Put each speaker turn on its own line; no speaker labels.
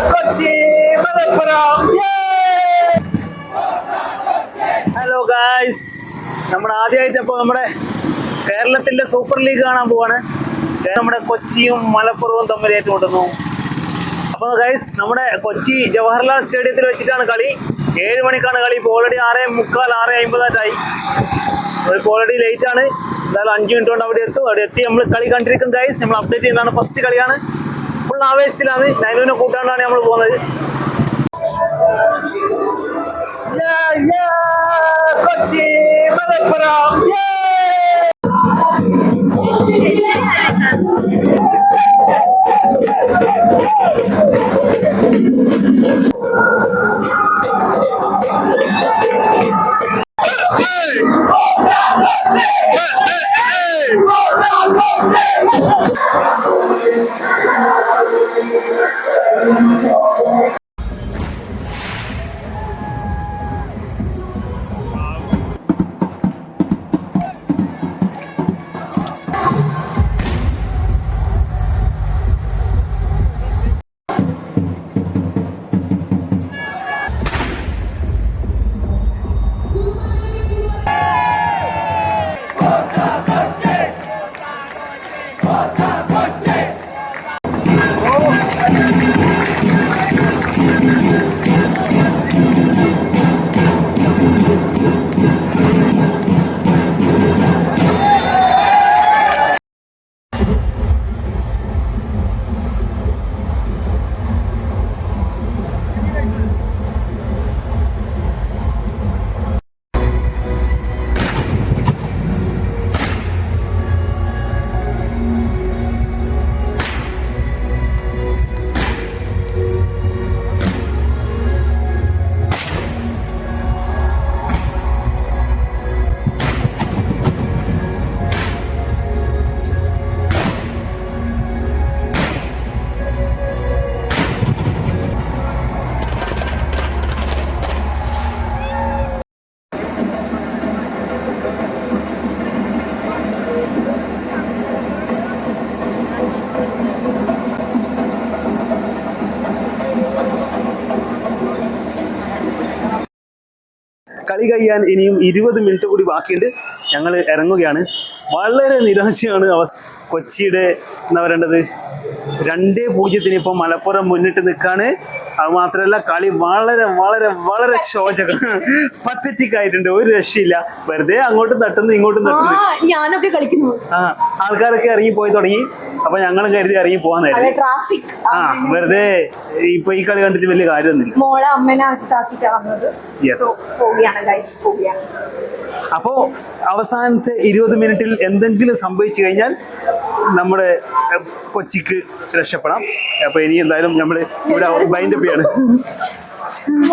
Kochi Malappuram. Hello guys, നമ്മൾ ആദ്യമായിട്ട് അപ്പോൾ നമ്മുടെ കേരളത്തിന്റെ സൂപ്പർ ലീഗ് കാണാൻ പോവാണ്. നമ്മുടെ കൊച്ചിയും മലപ്പുറവും തമ്മിൽ ഏറ്റുമുട്ടുന്നു. അപ്പോൾ ഗൈസ്, നമ്മുടെ കൊച്ചി ജവഹർലാൽ സ്റ്റേഡിയത്തിൽ വെച്ചിട്ടാണ് കളി. 7 മണിക്കാണ് കളി. ഇപ്പോൾ ഓൾറെഡി 6:45 6:50 ഇപ്പോൾ ഓൾറെഡി ലേറ്റ് ആണ്. എന്തായാലും 5 മിനിറ്റ് കൊണ്ട് അവിടെ എത്തും. അവിടെ എത്തി നമ്മൾ കളി കണ്ടിരിക്കും ഗൈസ്. നമ്മൾ അപ്ഡേറ്റ് ചെയ്യുന്നതാണ്. ഫസ്റ്റ് കളിയാണ്. ഫുൾ ആവേശത്തിലാണ്. നൈനുവിനെ കൂട്ടാണ്ടാണ് നമ്മൾ പോകുന്നത്. കൊച്ചി മലപ്പുറം. കളി കഴിയാൻ ഇനിയും 20 മിനിറ്റ് കൂടി ബാക്കിയുണ്ട്. ഞങ്ങൾ ഇറങ്ങുകയാണ്. വളരെ നിരാശയാണ് അവസ്ഥ. കൊച്ചിയുടെ എന്താ പറയേണ്ടത്, 2-0 ഇപ്പം മലപ്പുറം മുന്നിട്ട് നിൽക്കാണ്. അത് മാത്രമല്ല, കളി വളരെ വളരെ വളരെ ശോചകം, പത്തറ്റിക് ആയിട്ടുണ്ട്. ഒരു രക്ഷയില്ല. വെറുതെ അങ്ങോട്ടും തട്ടുന്നു ഇങ്ങോട്ടും തട്ടുന്നു.
ഞാനൊക്കെ കളിക്കുന്നു.
ആൾക്കാരൊക്കെ ഇറങ്ങി പോയി തുടങ്ങി. അപ്പൊ ഞങ്ങളും കരുതി ഇറങ്ങി പോകാന്നായിരുന്നു.
ട്രാഫിക്
വെറുതെ ഇപ്പൊ ഈ കളി കണ്ടിട്ട് വലിയ കാര്യമൊന്നുമില്ല.
മോളെ അമ്മേനെ വന്നത്.
അപ്പോ അവസാനത്തെ 20 മിനിറ്റിൽ എന്തെങ്കിലും സംഭവിച്ചു കഴിഞ്ഞാൽ നമ്മുടെ കൊച്ചിക്ക് രക്ഷപ്പെടാം. അപ്പൊ ഇനി എന്തായാലും നമ്മൾ ഇവിടെ ബൈൻഡപ്പ് ചെയ്യാണ്.